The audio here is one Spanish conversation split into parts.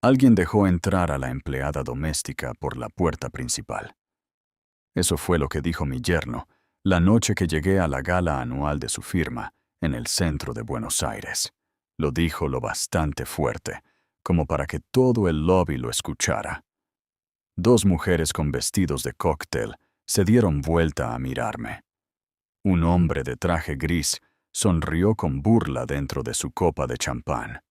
Alguien dejó entrar a la empleada doméstica por la puerta principal. Eso fue lo que dijo mi yerno la noche que llegué a la gala anual de su firma en el centro de Buenos Aires. Lo dijo lo bastante fuerte, como para que todo el lobby lo escuchara. Dos mujeres con vestidos de cóctel se dieron vuelta a mirarme. Un hombre de traje gris sonrió con burla dentro de su copa de champán.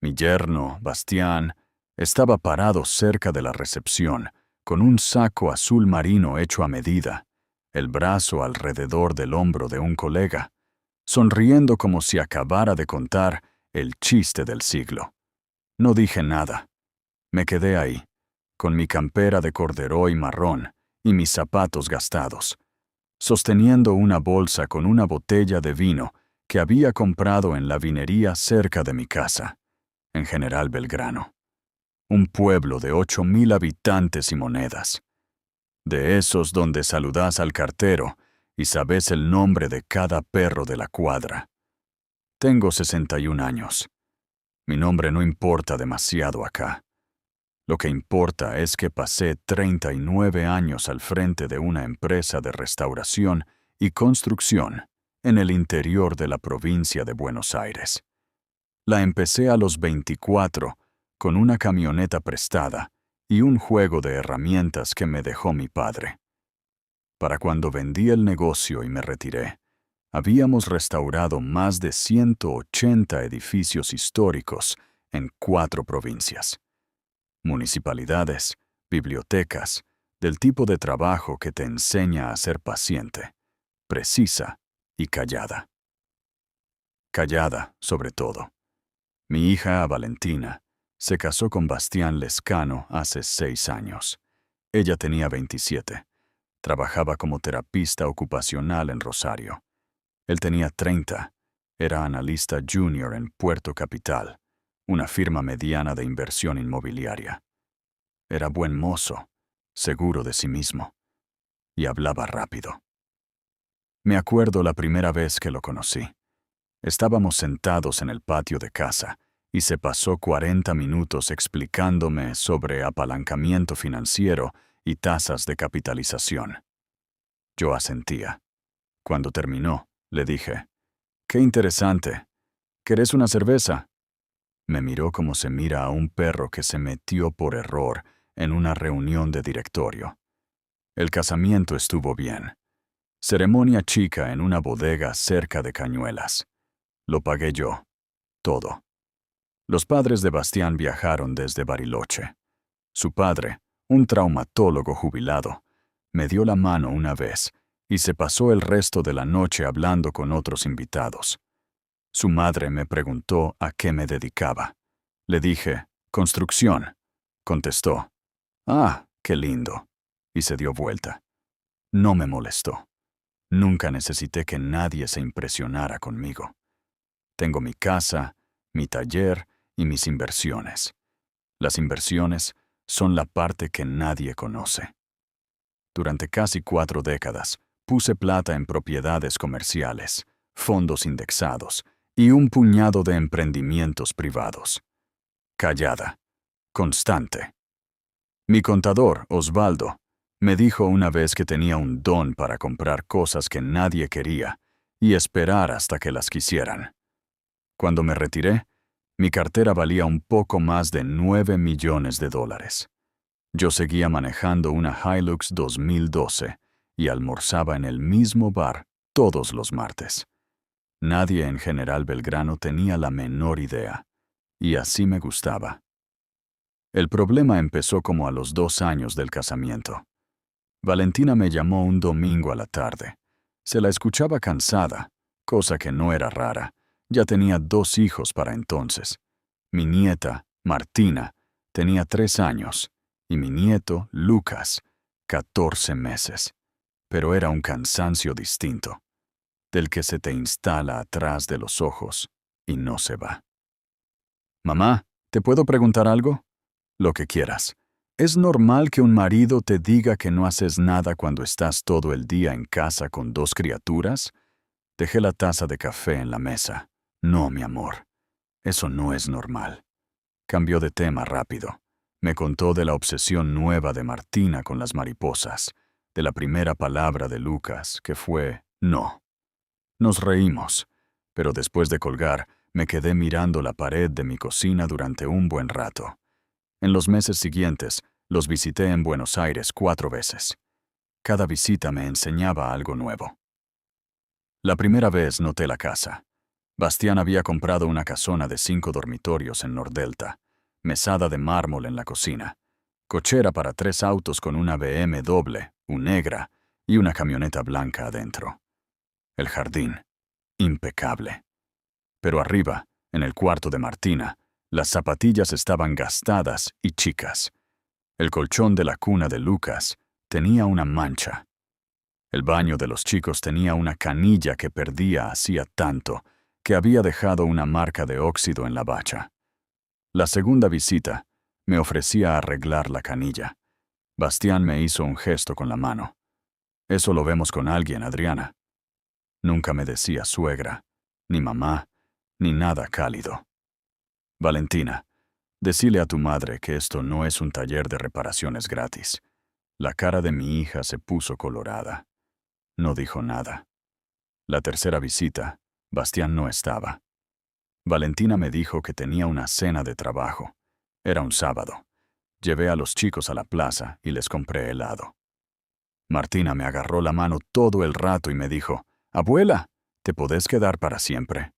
Mi yerno, Bastián, estaba parado cerca de la recepción, con un saco azul marino hecho a medida, el brazo alrededor del hombro de un colega, sonriendo como si acabara de contar el chiste del siglo. No dije nada. Me quedé ahí, con mi campera de corderoy marrón y mis zapatos gastados, sosteniendo una bolsa con una botella de vino que había comprado en la vinería cerca de mi casa, en General Belgrano. Un pueblo de 8,000 habitantes y monedas. De esos donde saludás al cartero y sabés el nombre de cada perro de la cuadra. Tengo 61 años. Mi nombre no importa demasiado acá. Lo que importa es que pasé 39 años al frente de una empresa de restauración y construcción en el interior de la provincia de Buenos Aires. La empecé a los 24 con una camioneta prestada y un juego de herramientas que me dejó mi padre. Para cuando vendí el negocio y me retiré, habíamos restaurado más de 180 edificios históricos en 4 provincias. Municipalidades, bibliotecas, del tipo de trabajo que te enseña a ser paciente, precisa y callada. Callada, sobre todo. Mi hija, Valentina, se casó con Bastián Lescano hace 6 años. Ella tenía 27. Trabajaba como terapista ocupacional en Rosario. Él tenía 30. Era analista junior en Puerto Capital, una firma mediana de inversión inmobiliaria. Era buen mozo, seguro de sí mismo, y hablaba rápido. Me acuerdo la primera vez que lo conocí. Estábamos sentados en el patio de casa y se pasó 40 minutos explicándome sobre apalancamiento financiero y tasas de capitalización. Yo asentía. Cuando terminó, le dije, «Qué interesante. ¿Querés una cerveza?» Me miró como se mira a un perro que se metió por error en una reunión de directorio. El casamiento estuvo bien. Ceremonia chica en una bodega cerca de Cañuelas. Lo pagué yo. Todo. Los padres de Bastián viajaron desde Bariloche. Su padre, un traumatólogo jubilado, me dio la mano una vez y se pasó el resto de la noche hablando con otros invitados. Su madre me preguntó a qué me dedicaba. Le dije, construcción. Contestó, «Ah, qué lindo», y se dio vuelta. No me molestó. Nunca necesité que nadie se impresionara conmigo. Tengo mi casa, mi taller y mis inversiones. Las inversiones son la parte que nadie conoce. Durante casi 4 décadas, puse plata en propiedades comerciales, fondos indexados y un puñado de emprendimientos privados. Callada. Constante. Mi contador, Osvaldo, me dijo una vez que tenía un don para comprar cosas que nadie quería y esperar hasta que las quisieran. Cuando me retiré, mi cartera valía un poco más de $9 millones. Yo seguía manejando una Hilux 2012 y almorzaba en el mismo bar todos los martes. Nadie en General Belgrano tenía la menor idea, y así me gustaba. El problema empezó como a los 2 años del casamiento. Valentina me llamó un domingo a la tarde. Se la escuchaba cansada, cosa que no era rara. Ya tenía 2 hijos para entonces. Mi nieta, Martina, tenía 3 años, y mi nieto, Lucas, 14 meses. Pero era un cansancio distinto, del que se te instala atrás de los ojos y no se va. «Mamá, ¿te puedo preguntar algo?» «Lo que quieras. ¿Es normal que un marido te diga que no haces nada cuando estás todo el día en casa con 2 criaturas?» Dejé la taza de café en la mesa. «No, mi amor. Eso no es normal. Cambió de tema rápido. Me contó de la obsesión nueva de Martina con las mariposas, de la primera palabra de Lucas, que fue no. Nos reímos, pero después de colgar, me quedé mirando la pared de mi cocina durante un buen rato. En los meses siguientes, los visité en Buenos Aires 4 veces. Cada visita me enseñaba algo nuevo. La primera vez noté la casa. Bastián había comprado una casona de 5 dormitorios en Nordelta, mesada de mármol en la cocina, cochera para 3 autos con una BMW, un negra y una camioneta blanca adentro. El jardín, impecable. Pero arriba, en el cuarto de Martina, las zapatillas estaban gastadas y chicas. El colchón de la cuna de Lucas tenía una mancha. El baño de los chicos tenía una canilla que perdía hacía tanto que había dejado una marca de óxido en la bacha. La segunda visita, me ofrecía arreglar la canilla. Bastián me hizo un gesto con la mano. Eso lo vemos con alguien, Adriana. Nunca me decía suegra, ni mamá, ni nada cálido. Valentina, decile a tu madre que esto no es un taller de reparaciones gratis. La cara de mi hija se puso colorada. No dijo nada. La tercera visita, Bastián no estaba. Valentina me dijo que tenía una cena de trabajo. Era un sábado. Llevé a los chicos a la plaza y les compré helado. Martina me agarró la mano todo el rato y me dijo, «Abuela, ¿te podés quedar para siempre?»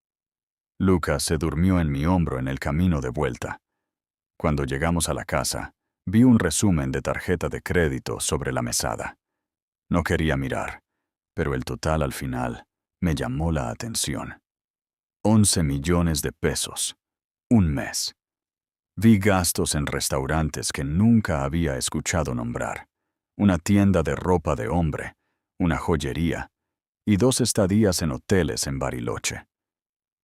Lucas se durmió en mi hombro en el camino de vuelta. Cuando llegamos a la casa, vi un resumen de tarjeta de crédito sobre la mesada. No quería mirar, pero el total al final me llamó la atención. 11 millones de pesos. Un mes. Vi gastos en restaurantes que nunca había escuchado nombrar. Una tienda de ropa de hombre, una joyería y 2 estadías en hoteles en Bariloche.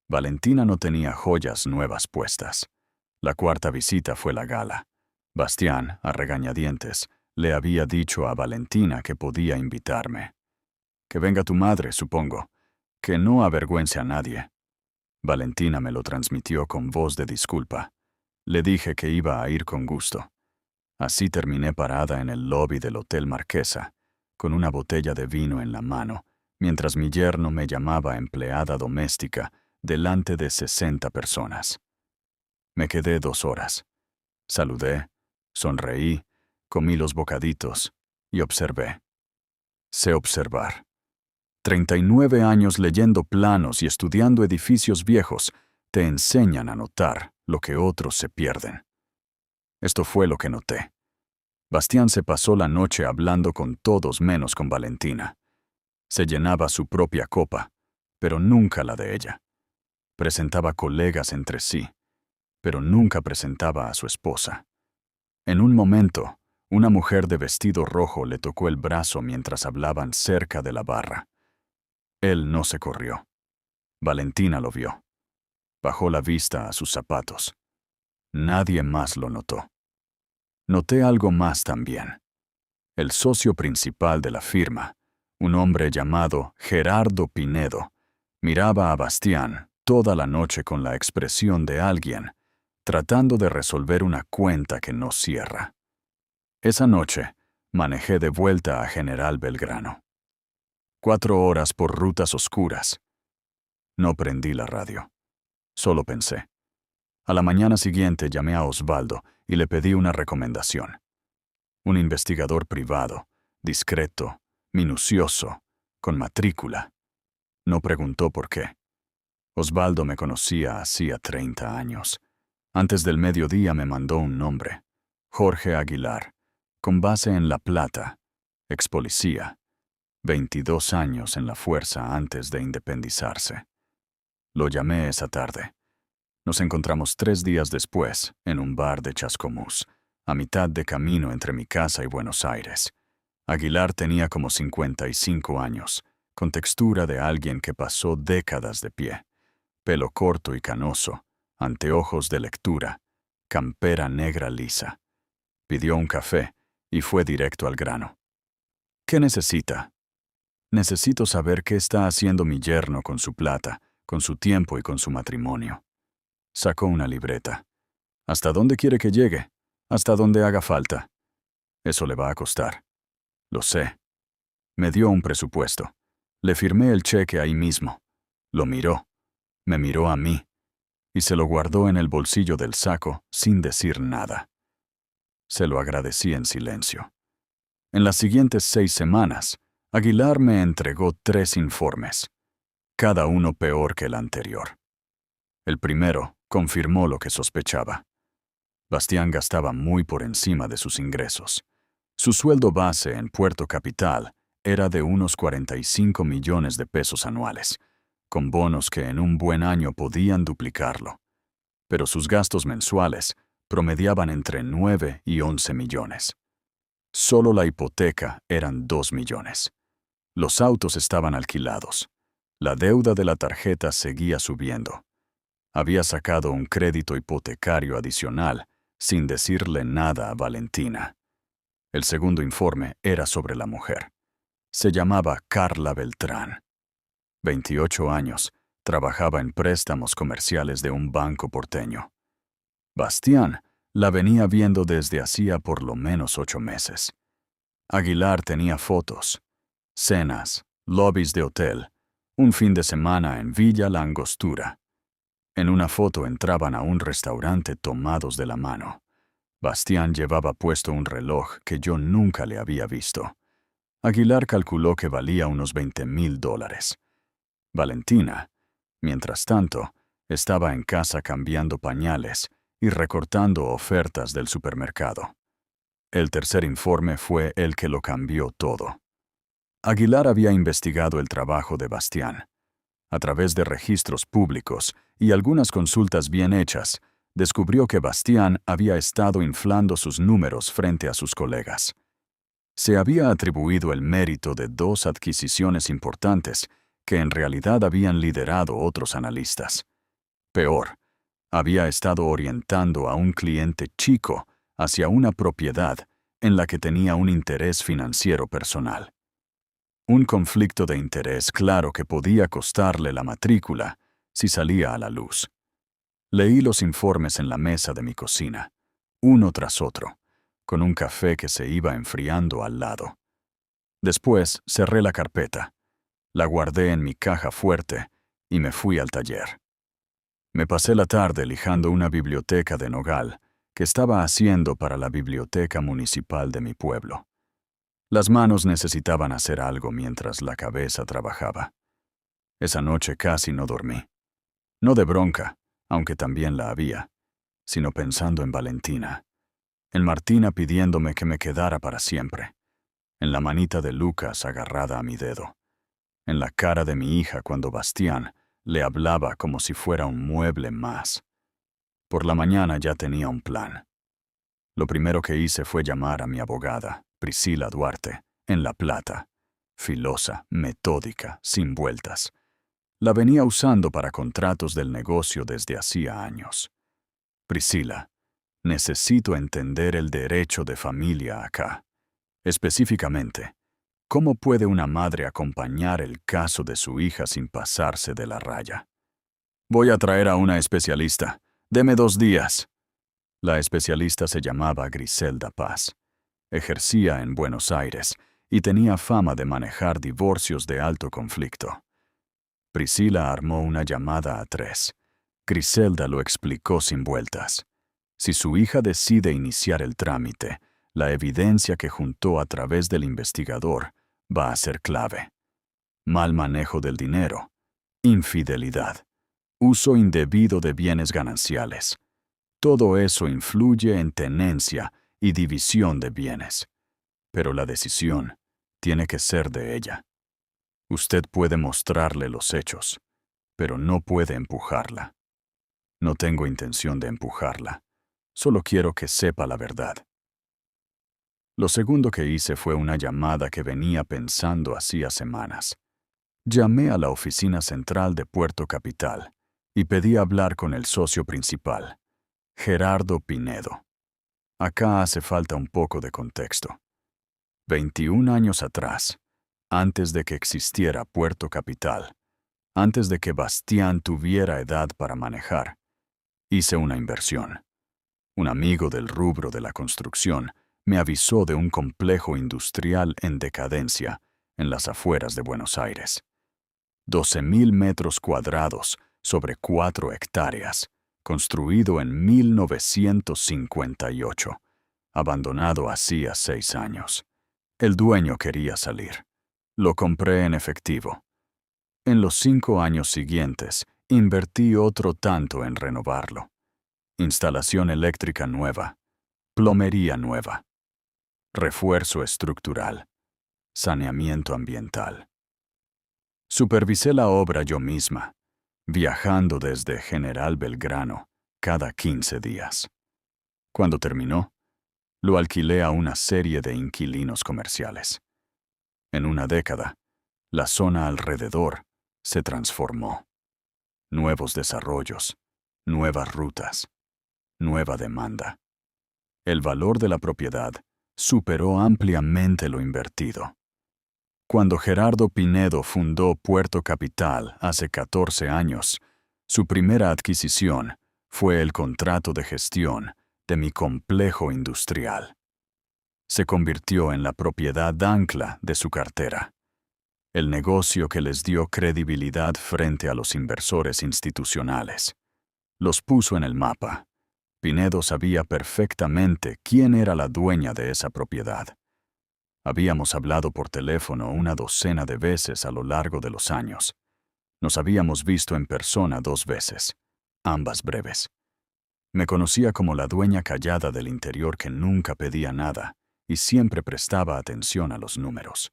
Valentina no tenía joyas nuevas puestas. La cuarta visita fue la gala. Bastián, a regañadientes, le había dicho a Valentina que podía invitarme. Que venga tu madre, supongo. Que no avergüence a nadie. Valentina me lo transmitió con voz de disculpa. Le dije que iba a ir con gusto. Así terminé parada en el lobby del Hotel Marquesa, con una botella de vino en la mano, mientras mi yerno me llamaba empleada doméstica delante de 60 personas. Me quedé 2 horas. Saludé, sonreí, comí los bocaditos y observé. Sé observar. 39 años leyendo planos y estudiando edificios viejos te enseñan a notar lo que otros se pierden. Esto fue lo que noté. Bastián se pasó la noche hablando con todos menos con Valentina. Se llenaba su propia copa, pero nunca la de ella. Presentaba colegas entre sí, pero nunca presentaba a su esposa. En un momento, una mujer de vestido rojo le tocó el brazo mientras hablaban cerca de la barra. Él no se corrió. Valentina lo vio. Bajó la vista a sus zapatos. Nadie más lo notó. Noté algo más también. El socio principal de la firma, un hombre llamado Gerardo Pinedo, miraba a Bastián toda la noche con la expresión de alguien tratando de resolver una cuenta que no cierra. Esa noche, manejé de vuelta a General Belgrano. 4 horas por rutas oscuras. No prendí la radio. Solo pensé. A la mañana siguiente llamé a Osvaldo y le pedí una recomendación. Un investigador privado, discreto, minucioso, con matrícula. No preguntó por qué. Osvaldo me conocía hacía 30 años. Antes del mediodía me mandó un nombre. Jorge Aguilar, con base en La Plata, ex policía. 22 años en la fuerza antes de independizarse. Lo llamé esa tarde. Nos encontramos 3 días después, en un bar de Chascomús, a mitad de camino entre mi casa y Buenos Aires. Aguilar tenía como 55 años, con textura de alguien que pasó décadas de pie. Pelo corto y canoso, anteojos de lectura, campera negra lisa. Pidió un café y fue directo al grano. ¿Qué necesita? Necesito saber qué está haciendo mi yerno con su plata, con su tiempo y con su matrimonio. Sacó una libreta. ¿Hasta dónde quiere que llegue? Hasta donde haga falta. Eso le va a costar. Lo sé. Me dio un presupuesto. Le firmé el cheque ahí mismo. Lo miró. Me miró a mí. Y se lo guardó en el bolsillo del saco sin decir nada. Se lo agradecí en silencio. En las siguientes 6 semanas, Aguilar me entregó 3 informes, cada uno peor que el anterior. El primero confirmó lo que sospechaba. Bastián gastaba muy por encima de sus ingresos. Su sueldo base en Puerto Capital era de unos 45 millones de pesos anuales, con bonos que en un buen año podían duplicarlo. Pero sus gastos mensuales promediaban entre 9 y 11 millones. Solo la hipoteca eran 2 millones. Los autos estaban alquilados. La deuda de la tarjeta seguía subiendo. Había sacado un crédito hipotecario adicional sin decirle nada a Valentina. El segundo informe era sobre la mujer. Se llamaba Carla Beltrán. 28 años, trabajaba en préstamos comerciales de un banco porteño. Bastián la venía viendo desde hacía por lo menos 8 meses. Aguilar tenía fotos, cenas, lobbies de hotel, un fin de semana en Villa La Angostura. En una foto entraban a un restaurante tomados de la mano. Bastián llevaba puesto un reloj que yo nunca le había visto. Aguilar calculó que valía unos $20,000. Valentina, mientras tanto, estaba en casa cambiando pañales y recortando ofertas del supermercado. El tercer informe fue el que lo cambió todo. Aguilar había investigado el trabajo de Bastián. A través de registros públicos y algunas consultas bien hechas, descubrió que Bastián había estado inflando sus números frente a sus colegas. Se había atribuido el mérito de 2 adquisiciones importantes que en realidad habían liderado otros analistas. Peor, había estado orientando a un cliente chico hacia una propiedad en la que tenía un interés financiero personal. Un conflicto de interés claro que podía costarle la matrícula si salía a la luz. Leí los informes en la mesa de mi cocina, uno tras otro, con un café que se iba enfriando al lado. Después cerré la carpeta, la guardé en mi caja fuerte y me fui al taller. Me pasé la tarde lijando una biblioteca de nogal que estaba haciendo para la biblioteca municipal de mi pueblo. Las manos necesitaban hacer algo mientras la cabeza trabajaba. Esa noche casi no dormí. No de bronca, aunque también la había, sino pensando en Valentina, en Martina pidiéndome que me quedara para siempre, en la manita de Lucas agarrada a mi dedo, en la cara de mi hija cuando Bastián le hablaba como si fuera un mueble más. Por la mañana ya tenía un plan. Lo primero que hice fue llamar a mi abogada, Priscila Duarte, en La Plata. Filosa, metódica, sin vueltas. La venía usando para contratos del negocio desde hacía años. Priscila, necesito entender el derecho de familia acá. Específicamente, ¿cómo puede una madre acompañar el caso de su hija sin pasarse de la raya? Voy a traer a una especialista. Deme 2 días. La especialista se llamaba Griselda Paz. Ejercía en Buenos Aires y tenía fama de manejar divorcios de alto conflicto. Priscila armó una llamada a 3. Griselda lo explicó sin vueltas. Si su hija decide iniciar el trámite, la evidencia que juntó a través del investigador va a ser clave. Mal manejo del dinero, infidelidad, uso indebido de bienes gananciales. Todo eso influye en tenencia y división de bienes. Pero la decisión tiene que ser de ella. Usted puede mostrarle los hechos, pero no puede empujarla. No tengo intención de empujarla. Solo quiero que sepa la verdad. Lo segundo que hice fue una llamada que venía pensando hacía semanas. Llamé a la oficina central de Puerto Capital y pedí hablar con el socio principal, Gerardo Pinedo. Acá hace falta un poco de contexto. 21 años atrás, antes de que existiera Puerto Capital, antes de que Bastián tuviera edad para manejar, hice una inversión. Un amigo del rubro de la construcción me avisó de un complejo industrial en decadencia en las afueras de Buenos Aires. 12.000 metros cuadrados sobre 4 hectáreas, construido en 1958, abandonado hacía 6 años. El dueño quería salir. Lo compré en efectivo. En los 5 años siguientes, invertí otro tanto en renovarlo. Instalación eléctrica nueva, plomería nueva, refuerzo estructural, saneamiento ambiental. Supervisé la obra yo misma, viajando desde General Belgrano cada 15 días. Cuando terminó, lo alquilé a una serie de inquilinos comerciales. En una década, la zona alrededor se transformó. Nuevos desarrollos, nuevas rutas, nueva demanda. El valor de la propiedad superó ampliamente lo invertido. Cuando Gerardo Pinedo fundó Puerto Capital hace 14 años, su primera adquisición fue el contrato de gestión de mi complejo industrial. Se convirtió en la propiedad ancla de su cartera, el negocio que les dio credibilidad frente a los inversores institucionales. Los puso en el mapa. Pinedo sabía perfectamente quién era la dueña de esa propiedad. Habíamos hablado por teléfono una docena de veces a lo largo de los años. Nos habíamos visto en persona 2 veces, ambas breves. Me conocía como la dueña callada del interior que nunca pedía nada y siempre prestaba atención a los números.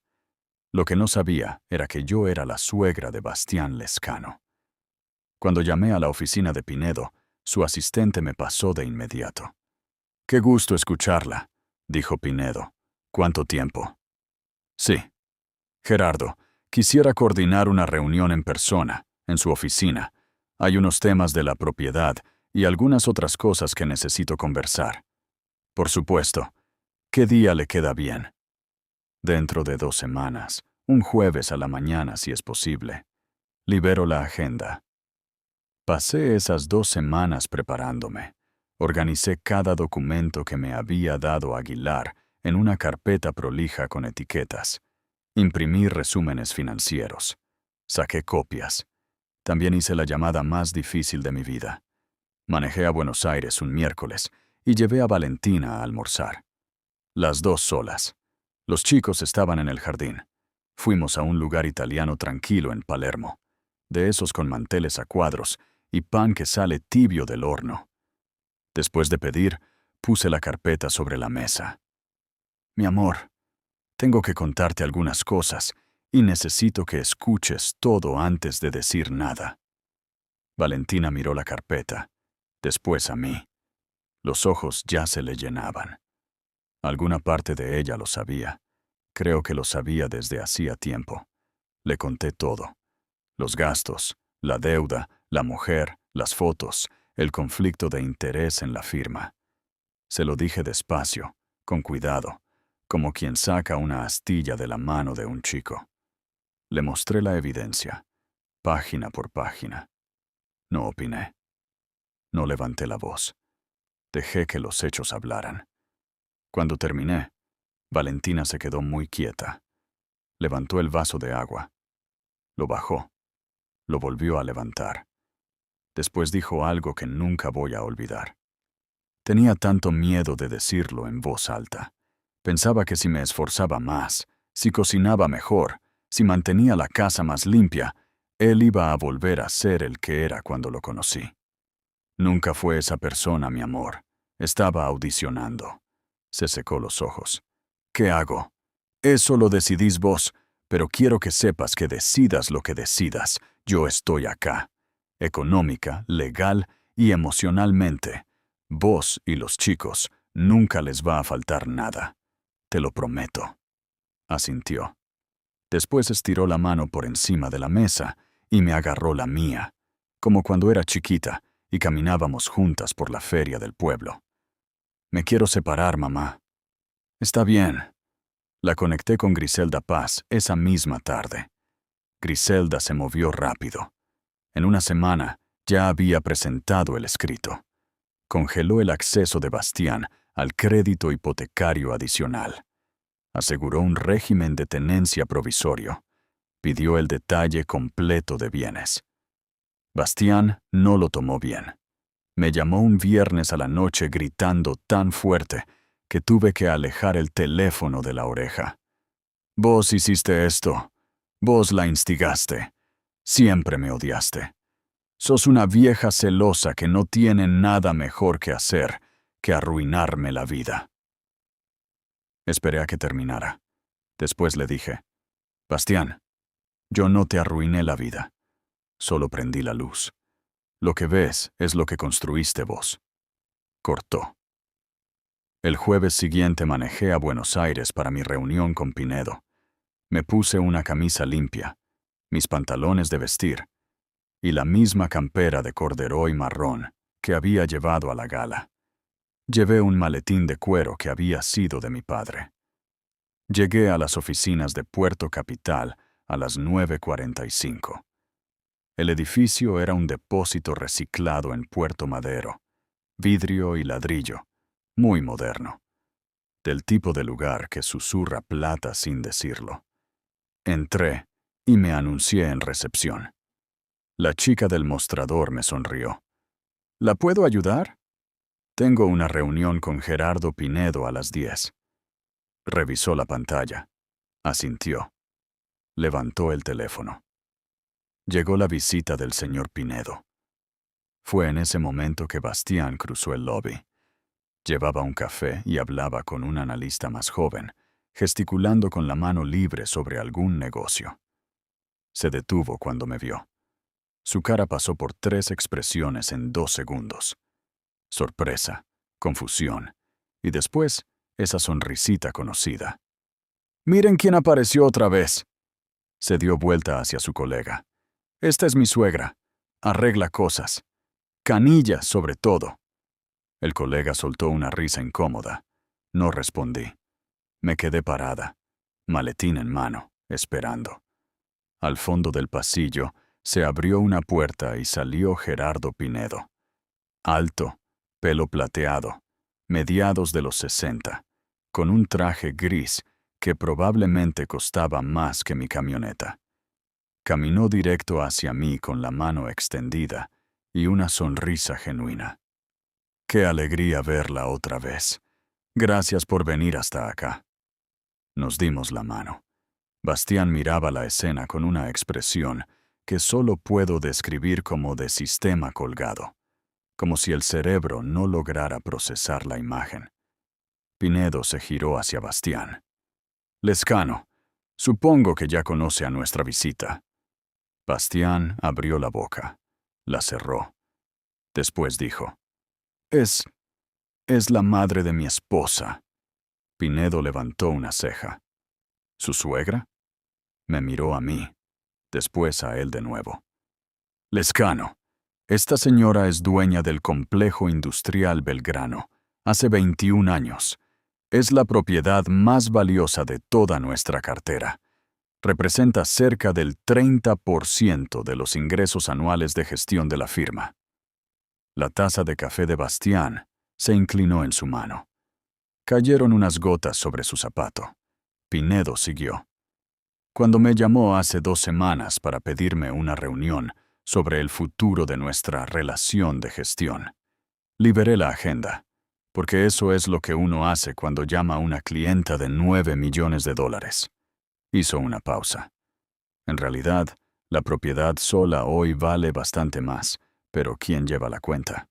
Lo que no sabía era que yo era la suegra de Bastián Lezcano. Cuando llamé a la oficina de Pinedo, su asistente me pasó de inmediato. «Qué gusto escucharla», dijo Pinedo. «¿Cuánto tiempo?» «Sí. Gerardo, quisiera coordinar una reunión en persona, en su oficina. Hay unos temas de la propiedad y algunas otras cosas que necesito conversar». «Por supuesto. ¿Qué día le queda bien?» «Dentro de 2 semanas, un jueves a la mañana si es posible. Libero la agenda». Pasé esas 2 semanas preparándome. Organicé cada documento que me había dado Aguilar en una carpeta prolija con etiquetas. Imprimí resúmenes financieros. Saqué copias. También hice la llamada más difícil de mi vida. Manejé a Buenos Aires un miércoles y llevé a Valentina a almorzar. Las 2 solas. Los chicos estaban en el jardín. Fuimos a un lugar italiano tranquilo en Palermo, de esos con manteles a cuadros y pan que sale tibio del horno. Después de pedir, puse la carpeta sobre la mesa. «Mi amor, tengo que contarte algunas cosas y necesito que escuches todo antes de decir nada». Valentina miró la carpeta, después a mí. Los ojos ya se le llenaban. Alguna parte de ella lo sabía. Creo que lo sabía desde hacía tiempo. Le conté todo. Los gastos, la deuda, la mujer, las fotos, el conflicto de interés en la firma. Se lo dije despacio, con cuidado, como quien saca una astilla de la mano de un chico. Le mostré la evidencia, página por página. No opiné. No levanté la voz. Dejé que los hechos hablaran. Cuando terminé, Valentina se quedó muy quieta. Levantó el vaso de agua. Lo bajó. Lo volvió a levantar. Después dijo algo que nunca voy a olvidar. Tenía tanto miedo de decirlo en voz alta. Pensaba que si me esforzaba más, si cocinaba mejor, si mantenía la casa más limpia, él iba a volver a ser el que era cuando lo conocí. Nunca fue esa persona, mi amor. Estaba audicionando. Se secó los ojos. «¿Qué hago?» «Eso lo decidís vos, pero quiero que sepas que decidas lo que decidas. Yo estoy acá. Económica, legal y emocionalmente. Vos y los chicos nunca les va a faltar nada. Te lo prometo». Asintió. Después estiró la mano por encima de la mesa y me agarró la mía, como cuando era chiquita y caminábamos juntas por la feria del pueblo. «Me quiero separar, mamá». «Está bien». La conecté con Griselda Paz esa misma tarde. Griselda se movió rápido. En una semana ya había presentado el escrito. Congeló el acceso de Bastián al crédito hipotecario adicional. Aseguró un régimen de tenencia provisorio. Pidió el detalle completo de bienes. Bastián no lo tomó bien. Me llamó un viernes a la noche gritando tan fuerte que tuve que alejar el teléfono de la oreja. «Vos hiciste esto. Vos la instigaste. Siempre me odiaste. Sos una vieja celosa que no tiene nada mejor que hacer que arruinarme la vida». Esperé a que terminara. Después le dije, «Bastián, yo no te arruiné la vida. Solo prendí la luz. Lo que ves es lo que construiste vos». Cortó. El jueves siguiente manejé a Buenos Aires para mi reunión con Pinedo. Me puse una camisa limpia, mis pantalones de vestir y la misma campera de corderoy marrón que había llevado a la gala. Llevé un maletín de cuero que había sido de mi padre. Llegué a las oficinas de Puerto Capital a las 9:45. El edificio era un depósito reciclado en Puerto Madero, vidrio y ladrillo, muy moderno, del tipo de lugar que susurra plata sin decirlo. Entré y me anuncié en recepción. La chica del mostrador me sonrió. «¿La puedo ayudar?» «Tengo una reunión con Gerardo Pinedo a las 10». Revisó la pantalla. Asintió. Levantó el teléfono. Llegó la visita del señor Pinedo. Fue en ese momento que Bastián cruzó el lobby. Llevaba un café y hablaba con un analista más joven, gesticulando con la mano libre sobre algún negocio. Se detuvo cuando me vio. Su cara pasó por 3 expresiones en 2 segundos. Sorpresa, confusión, y después esa sonrisita conocida. «Miren quién apareció otra vez». Se dio vuelta hacia su colega. «Esta es mi suegra. Arregla cosas. Canilla, sobre todo». El colega soltó una risa incómoda. No respondí. Me quedé parada, maletín en mano, esperando. Al fondo del pasillo se abrió una puerta y salió Gerardo Pinedo. Alto, pelo plateado, mediados de los 60, con un traje gris que probablemente costaba más que mi camioneta. Caminó directo hacia mí con la mano extendida y una sonrisa genuina. «Qué alegría verla otra vez. Gracias por venir hasta acá». Nos dimos la mano. Bastián miraba la escena con una expresión que solo puedo describir como de sistema colgado, como si el cerebro no lograra procesar la imagen. Pinedo se giró hacia Bastián. «Lescano, supongo que ya conoce a nuestra visita». Bastián abrió la boca. La cerró. Después dijo, Es la madre de mi esposa». Pinedo levantó una ceja. «¿Su suegra?» Me miró a mí, después a él de nuevo. «Lescano, esta señora es dueña del complejo industrial Belgrano, hace 21 años. Es la propiedad más valiosa de toda nuestra cartera. Representa cerca del 30% de los ingresos anuales de gestión de la firma». La taza de café de Bastián se inclinó en su mano. Cayeron unas gotas sobre su zapato. Pinedo siguió. «Cuando me llamó hace 2 semanas para pedirme una reunión sobre el futuro de nuestra relación de gestión, liberé la agenda, porque eso es lo que uno hace cuando llama a una clienta de $9 millones. Hizo una pausa. En realidad, la propiedad sola hoy vale bastante más, pero ¿quién lleva la cuenta?